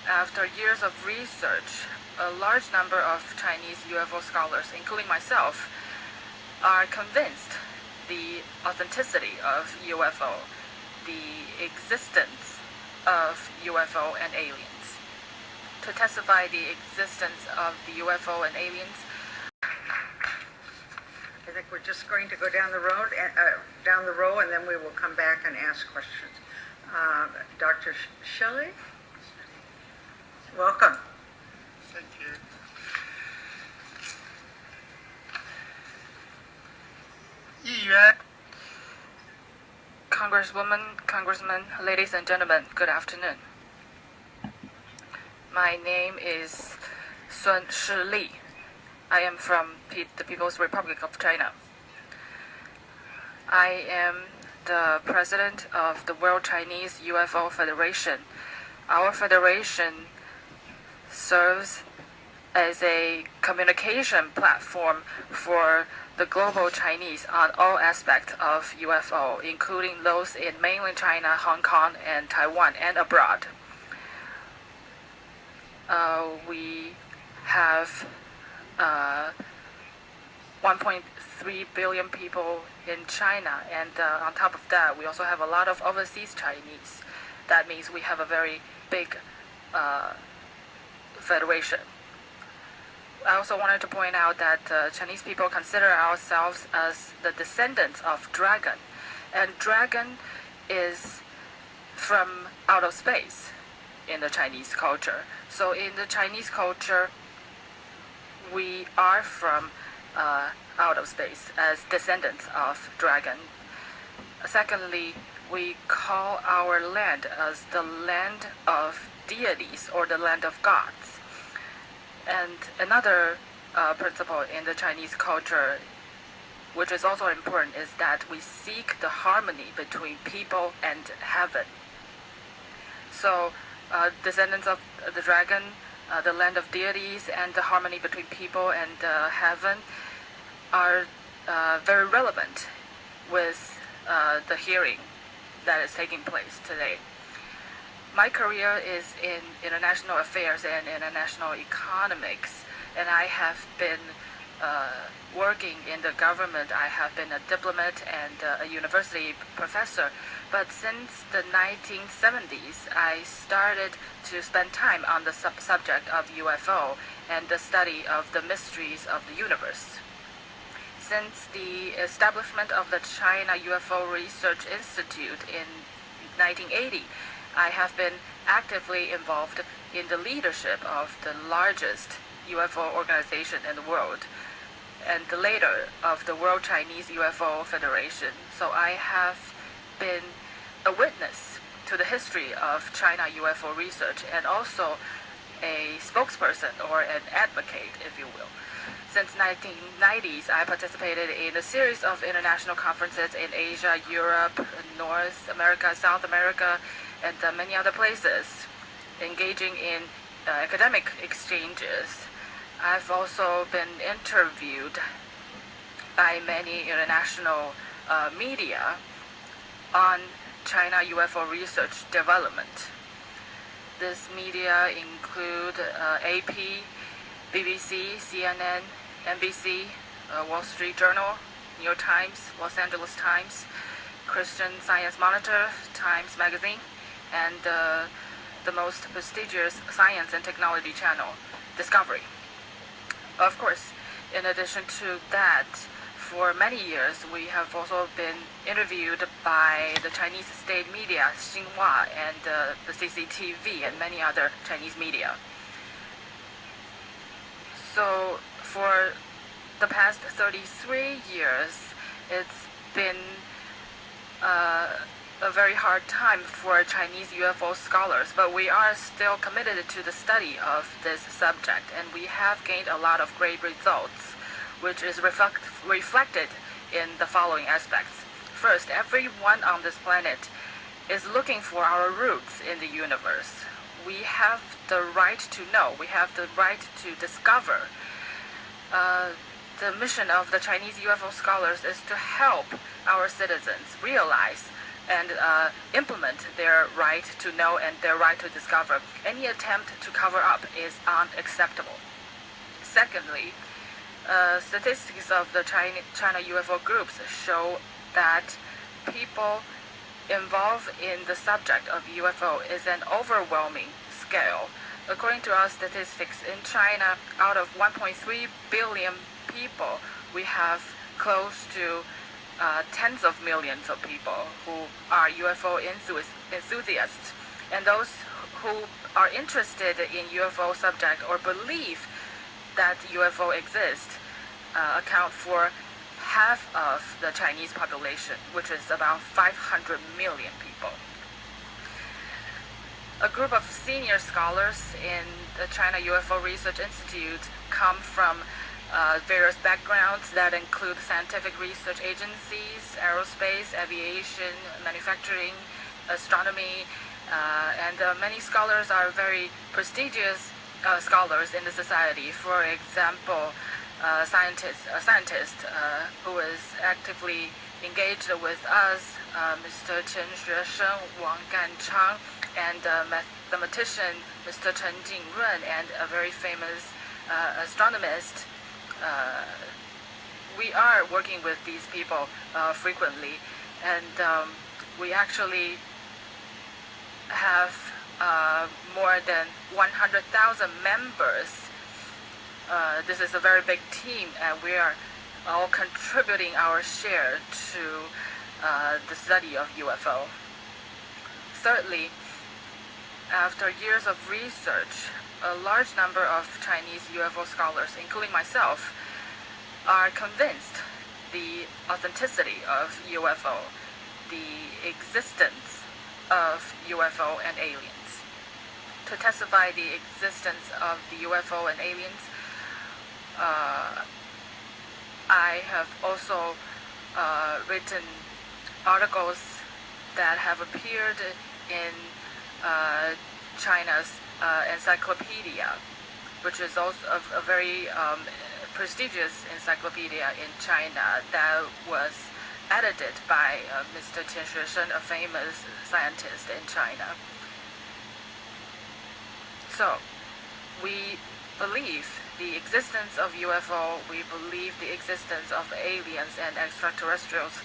After years of research, a large number of Chinese UFO scholars, including myself, are convinced the authenticity of UFO, the existence of UFO and aliens. To testify the existence of the UFO and aliens, I think we're just going to go down the road, down the row, and then we will come back and ask questions. Dr. Shelley, welcome. Thank you. Congresswoman, Congressman, ladies and gentlemen, good afternoon. My name is Sun Shili. I am from the People's Republic of China. I am the president of the World Chinese UFO Federation. Our federation serves as a communication platform for the global Chinese on all aspects of UFO, including those in mainland China, Hong Kong, and Taiwan, and abroad. We have 1.3 billion people in China, and on top of that, we also have a lot of overseas Chinese. That means we have a very big federation. I also wanted to point out that Chinese people consider ourselves as the descendants of dragon, and dragon is from out of space in the Chinese culture. So in the Chinese culture, we are from out of space as descendants of dragon. Secondly, we call our land as the land of deities or the land of gods. And another principle in the Chinese culture, which is also important, is that we seek the harmony between people and heaven. So descendants of the dragon, the land of deities, and the harmony between people and heaven are very relevant with the hearing that is taking place today. My career is in international affairs and international economics, and I have been working in the government. I have been a diplomat and a university professor. But since the 1970s, I started to spend time on the subject of UFO and the study of the mysteries of the universe. Since the establishment of the China UFO Research Institute in 1980, I have been actively involved in the leadership of the largest UFO organization in the world, and the leader of the World Chinese UFO Federation. So I have been a witness to the history of China UFO research, and also a spokesperson or an advocate, if you will. Since 1990s, I participated in a series of international conferences in Asia, Europe, North America, South America, and many other places, engaging in academic exchanges. I've also been interviewed by many international media on China UFO research development. This media include AP, BBC, CNN, NBC, Wall Street Journal, New York Times, Los Angeles Times, Christian Science Monitor, Times Magazine, and the most prestigious science and technology channel, Discovery. Of course, in addition to that, for many years, we have also been interviewed by the Chinese state media, Xinhua, and the CCTV, and many other Chinese media. So for the past 33 years, it's been a very hard time for Chinese UFO scholars, but we are still committed to the study of this subject, and we have gained a lot of great results, which is reflected in the following aspects. First, everyone on this planet is looking for our roots in the universe. We have the right to know. We have the right to discover. The mission of the Chinese UFO scholars is to help our citizens realize and implement their right to know and their right to discover. Any attempt to cover up is unacceptable. Secondly, statistics of the China UFO groups show that people involved in the subject of UFO is an overwhelming scale. According to our statistics, in China, out of 1.3 billion people, we have close to tens of millions of people who are UFO enthusiasts. And those who are interested in UFO subject or believe that UFO exists account for half of the Chinese population, which is about 500 million people. A group of senior scholars in the China UFO Research Institute come from various backgrounds that include scientific research agencies, aerospace, aviation, manufacturing, astronomy, and many scholars are very prestigious scholars in the society. For example, a scientist who is actively engaged with us, Mr. Chen Xuesheng, Wang Ganchang, and mathematician Mr. Chen Jingrun, and a very famous astronomist. We are working with these people frequently, and we actually have more than 100,000 members. This is a very big team, and we are all contributing our share to the study of UFO. Thirdly, after years of research, a large number of Chinese UFO scholars, including myself, are convinced the authenticity of UFO, the existence of UFO and aliens. To testify the existence of the UFO and aliens, I have also written articles that have appeared in China's encyclopedia, which is also a very prestigious encyclopedia in China that was edited by Mr. Chen Xuesheng, a famous scientist in China. So, we believe the existence of UFO, we believe the existence of aliens and extraterrestrials.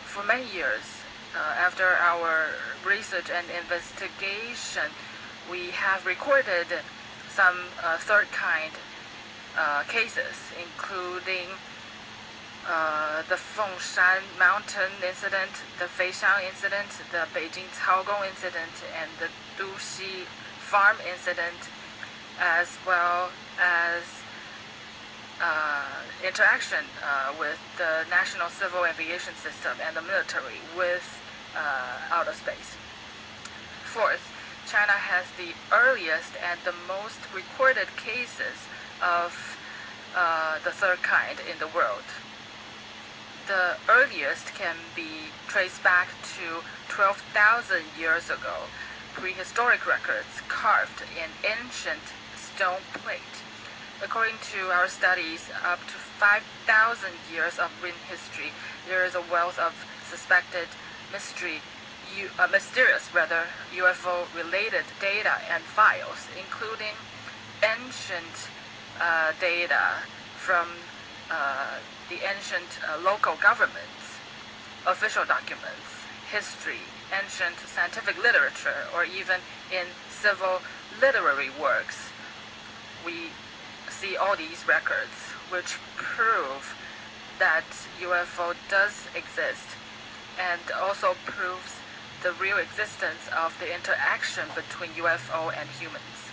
For many years, after our research and investigation, we have recorded some third kind cases, including the Fengshan Mountain incident, the Feishan incident, the Beijing Caogong incident, and the Duxi Farm incident, as well as interaction with the national civil aviation system and the military with outer space. Fourth, China has the earliest and the most recorded cases of the third kind in the world. The earliest can be traced back to 12,000 years ago, prehistoric records carved in ancient stone plate. According to our studies, up to 5,000 years of written history, there is a wealth of suspected mysterious UFO-related data and files, including ancient data from the ancient local governments, official documents, history, ancient scientific literature, or even in civil literary works. We see all these records, which prove that UFO does exist, and also proves the real existence of the interaction between UFO and humans.